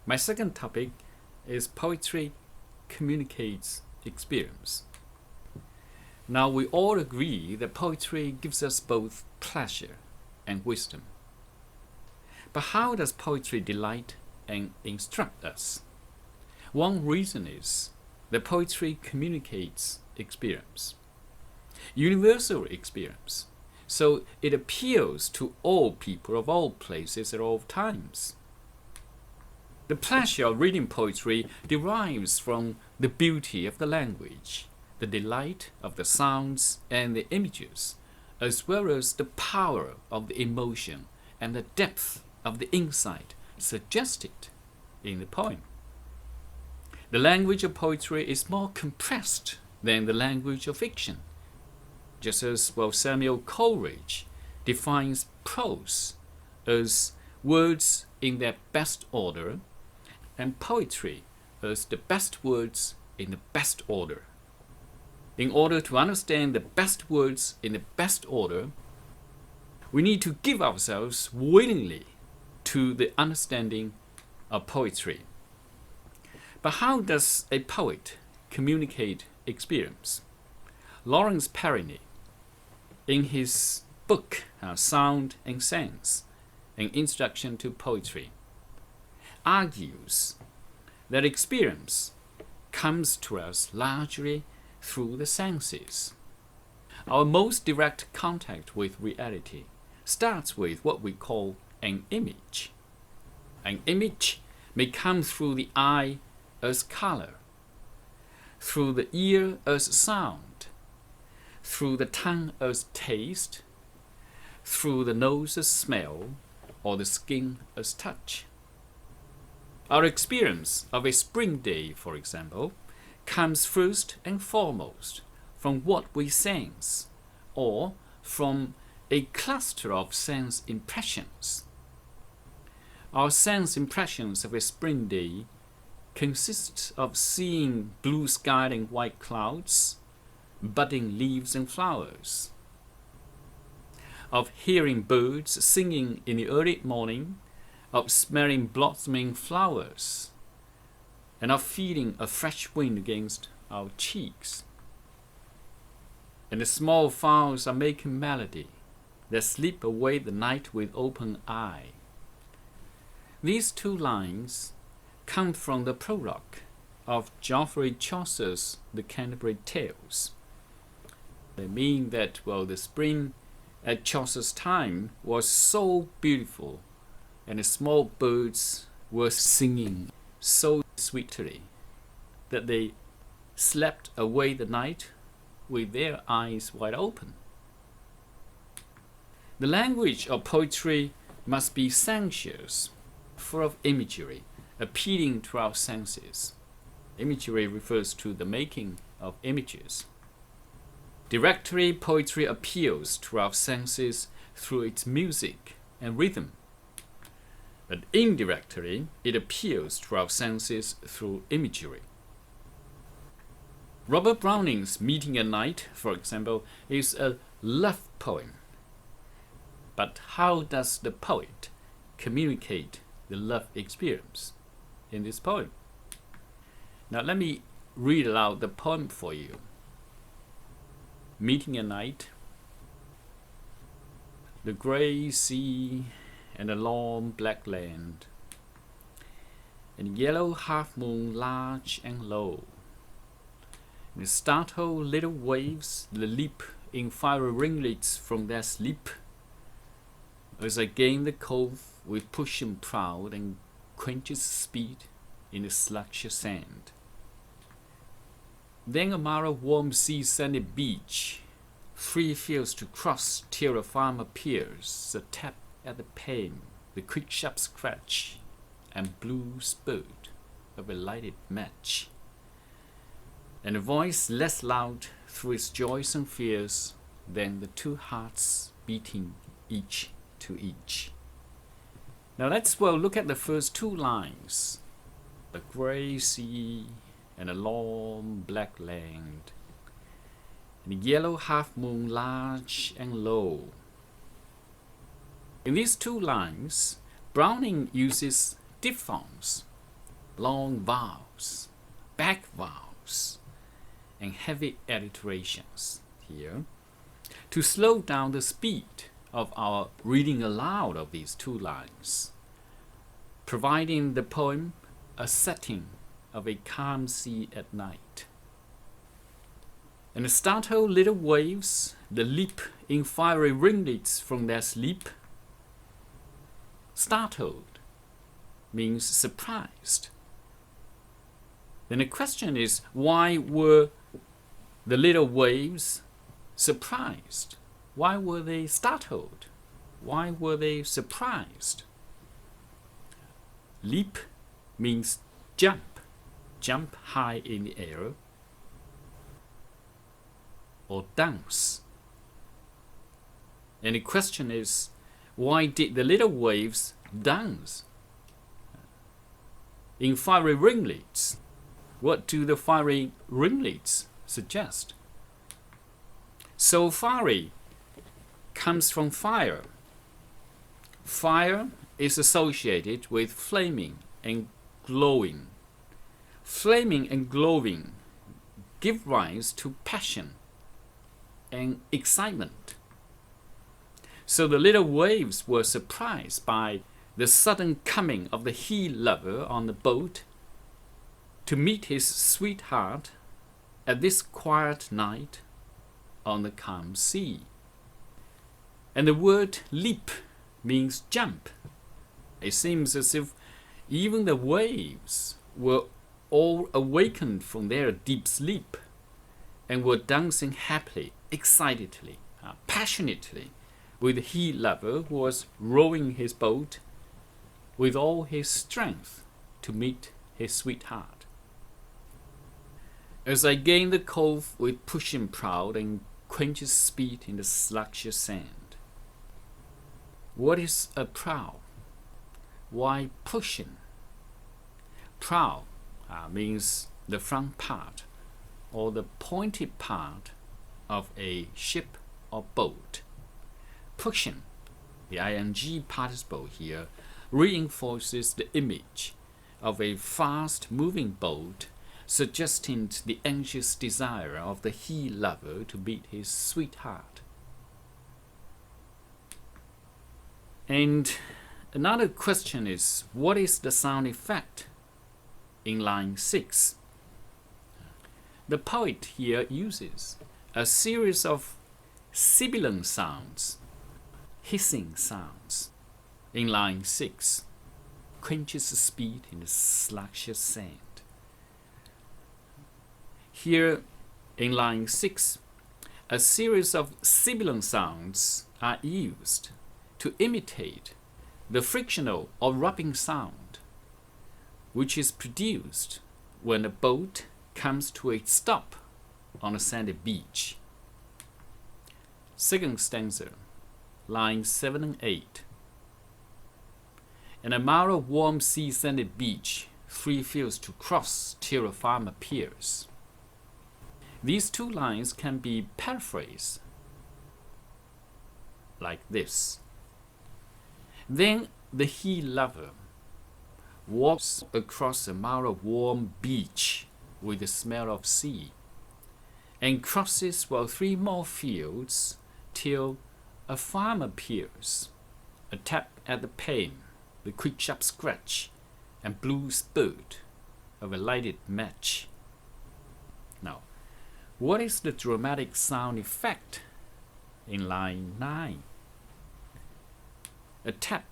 My second topic is poetry communicates experience. Now, we all agree that poetry gives us both pleasure and wisdom. But how does poetry delight and instruct us? One reason is that poetry communicates experience, universal experience, so it appeals to all people of all places at all times. The pleasure of reading poetry derives from the beauty of the language, the delight of the sounds and the images, as well as the power of the emotion and the depth of the insight suggested in the poem. The language of poetry is more compressed than the language of fiction, just as Samuel Coleridge defines prose as words in their best order and poetry as the best words in the best order. In order to understand the best words in the best order, we need to give ourselves willingly to the understanding of poetry. But how does a poet communicate experience? Lawrence Perrineau, in his book Sound and Sense, An Introduction to Poetry, argues that experience comes to us largely through the senses. Our most direct contact with reality starts with what we call an image. An image may come through the eye as color, through the ear as sound, through the tongue as taste, through the nose as smell, or the skin as touch. Our experience of a spring day, for example, comes first and foremost from what we sense, or from a cluster of sense impressions. Our sense impressions of a spring day consist of seeing blue sky and white clouds, budding leaves and flowers, of hearing birds singing in the early morning, of smelling blossoming flowers, and of feeling a fresh wind against our cheeks. And the small fowls are making melody that sleep away the night with open eye. These two lines come from the prologue of Geoffrey Chaucer's The Canterbury Tales. They mean that, the spring at Chaucer's time was so beautiful, and the small birds were singing so sweetly that they slept away the night with their eyes wide open. The language of poetry must be sensuous, full of imagery, appealing to our senses. Imagery refers to the making of images. Directly, poetry appeals to our senses through its music and rhythm. But indirectly, it appeals to our senses through imagery. Robert Browning's Meeting at Night, for example, is a love poem. But how does the poet communicate the love experience in this poem? Now let me read aloud the poem for you. Meeting at night. The grey sea and the long black land, and yellow half-moon large and low, and the startled little waves that leap in fiery ringlets from their sleep, as I gain the cove with pushing proud and quenches speed in the sluggish sand. Then a mile of warm sea-sandy beach, 3 fields to cross till a farm appears, a tap at the pane, the quick sharp scratch, and blue spurt of a lighted match, and a voice less loud through its joys and fears than the 2 hearts beating each to each. Now let's look at the first 2 lines. The grey sea and a long black land, and the yellow half-moon large and low. In these 2 lines, Browning uses diphthongs long vowels, back vowels, and heavy alliterations here to slow down the speed of our reading aloud of these two lines, providing the poem a setting of a calm sea at night. And the startled little waves, the leap in fiery ringlets from their sleep. Startled means surprised. Then the question is, why were the little waves surprised? Why were they startled? Why were they surprised? Leap means jump high in the air, or dance. And the question is, why did the little waves dance? In fiery ringlets, what do the fiery ringlets suggest? So fiery comes from fire. Fire is associated with flaming and glowing. Flaming and glowing give rise to passion and excitement. So the little waves were surprised by the sudden coming of the he-lover on the boat to meet his sweetheart at this quiet night on the calm sea. And the word leap means jump. It seems as if even the waves were all awakened from their deep sleep and were dancing happily, excitedly, passionately with the he-lover who was rowing his boat with all his strength to meet his sweetheart. As I gain the cove with pushing proud and quenches speed in the sluggish sand. What is a prow? Why pushing? Prow means the front part or the pointed part of a ship or boat. Pushing, the ing participle here, reinforces the image of a fast-moving boat, suggesting the anxious desire of the he-lover to meet his sweetheart. And another question is, what is the sound effect in line 6? The poet here uses a series of sibilant sounds, hissing sounds, in line 6, quenches the speed in the sluggish sand. Here in line 6, a series of sibilant sounds are used to imitate the frictional or rubbing sound, which is produced when a boat comes to a stop on a sandy beach. Second stanza, lines 7 and 8. In a mile of warm sea-sandy beach, 3 fields to cross till a farm appears. These two lines can be paraphrased like this. Then the he-lover walks across a mile of warm beach with the smell of sea, and crosses 3 more fields till a farm appears. A tap at the pane, the quick sharp scratch and blue spurt of a lighted match. Now, what is the dramatic sound effect in line 9? A tap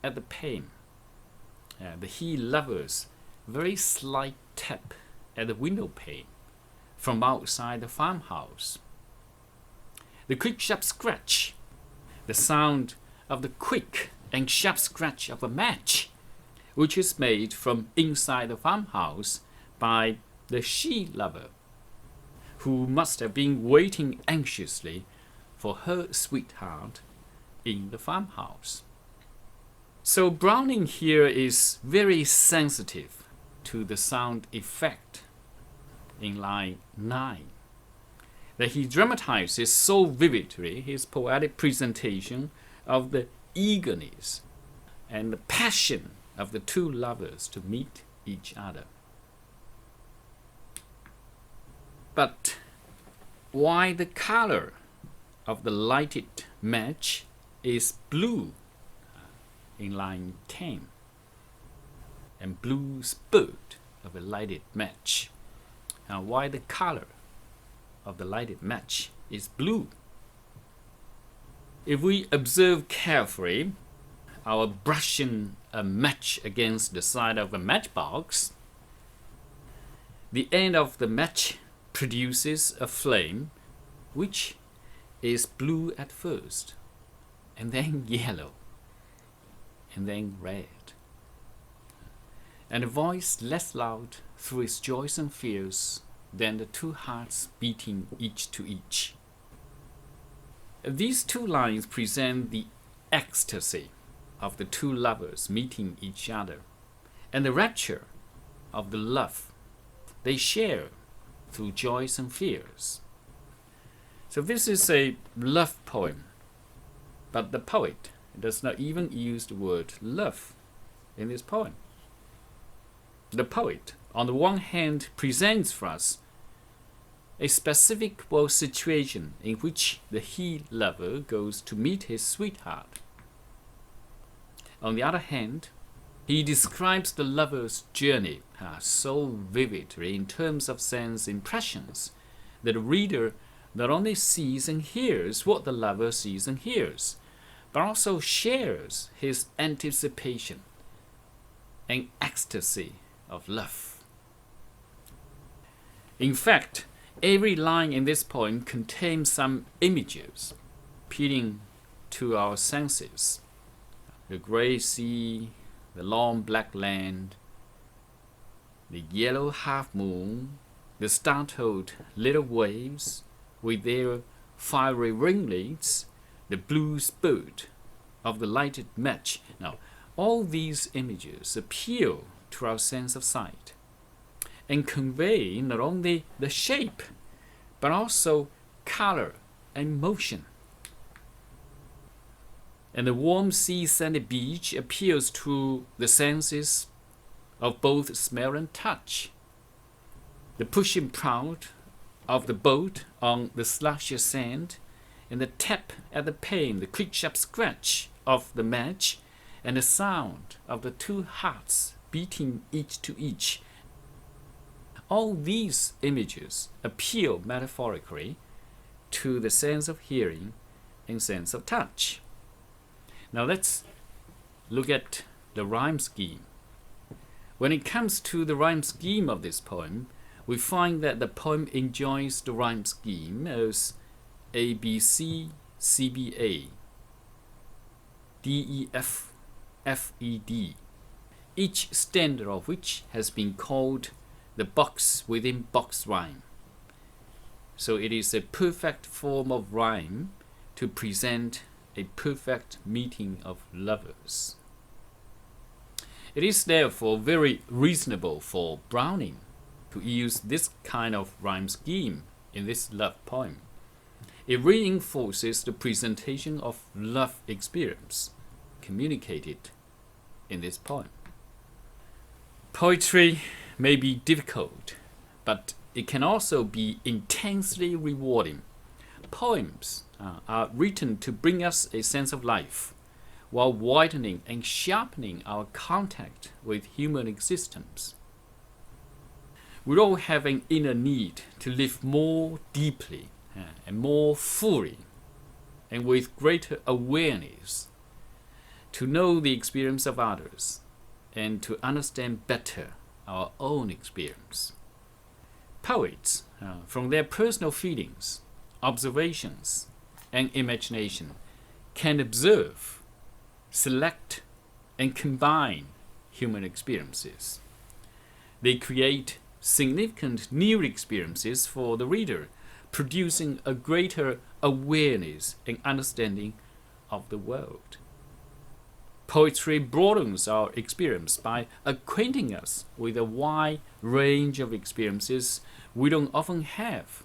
at the pane. The he-lover's very slight tap at the window pane from outside the farmhouse. The quick sharp scratch, the sound of the quick and sharp scratch of a match, which is made from inside the farmhouse by the she-lover, who must have been waiting anxiously for her sweetheart in the farmhouse. So Browning here is very sensitive to the sound effect in line 9, that he dramatizes so vividly his poetic presentation of the eagerness and the passion of the two lovers to meet each other. But why the color of the lighted match is blue in line 10 and blue spurt of a lighted match? And why the color of the lighted match is blue? If we observe carefully our brushing a match against the side of a matchbox, the end of the match produces a flame which is blue at first, and then yellow, and then red, and a voice less loud through its joys and fears than the two hearts beating each to each. These two lines present the ecstasy of the two lovers meeting each other, and the rapture of the love they share through joys and fears. So this is a love poem, but the poet does not even use the word love in this poem. The poet, on the one hand, presents for us a specific world situation in which the he-lover goes to meet his sweetheart. On the other hand, he describes the lover's journey so vividly in terms of sense impressions that the reader not only sees and hears what the lover sees and hears, but also shares his anticipation and ecstasy of love. In fact, every line in this poem contains some images appealing to our senses. The grey sea, the long black land, the yellow half-moon, the startled little waves with their fiery ringlets, the blue spurt of the lighted match. Now, all these images appeal to our sense of sight and convey not only the shape, but also color and motion. And the warm sea-sandy beach appeals to the senses of both smell and touch. The pushing proud of the boat on the slushy sand, and the tap at the pane, the quick sharp scratch of the match, and the sound of the two hearts beating each to each. All these images appeal metaphorically to the sense of hearing and sense of touch. Now let's look at the rhyme scheme. When it comes to the rhyme scheme of this poem, we find that the poem enjoys the rhyme scheme as A, B, C, C, B, A, D, E, F, F, E, D, each stanza of which has been called the box within box rhyme. So it is a perfect form of rhyme to present a perfect meeting of lovers. It is therefore very reasonable for Browning to use this kind of rhyme scheme in this love poem. It reinforces the presentation of love experience communicated in this poem. Poetry may be difficult, but it can also be intensely rewarding. Poems are written to bring us a sense of life, while widening and sharpening our contact with human existence. We all have an inner need to live more deeply and more fully, and with greater awareness, to know the experience of others and to understand better our own experience. Poets, from their personal feelings, observations, and imagination, can observe, select, and combine human experiences. They create significant new experiences for the reader, producing a greater awareness and understanding of the world. Poetry broadens our experience by acquainting us with a wide range of experiences we don't often have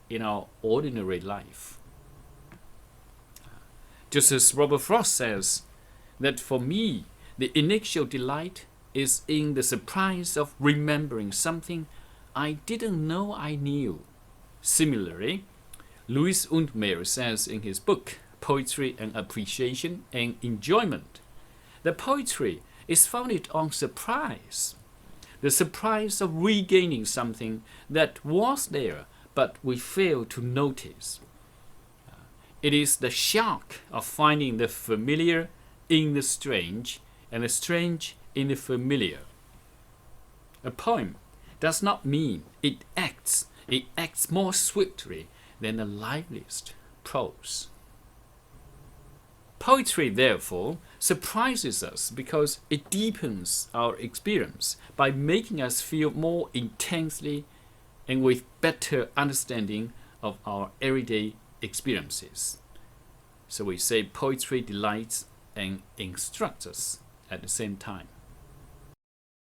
in our ordinary life. Just as Robert Frost says that for me, the initial delight is in the surprise of remembering something I didn't know I knew. Similarly, Louis Untermeyer says in his book, Poetry and Appreciation and Enjoyment, that poetry is founded on surprise. The surprise of regaining something that was there but we failed to notice. It is the shock of finding the familiar in the strange and the strange in the familiar. A poem does not mean it acts more swiftly than the liveliest prose. Poetry, therefore, surprises us because it deepens our experience by making us feel more intensely and with better understanding of our everyday experiences. So we say poetry delights and instructs us at the same time.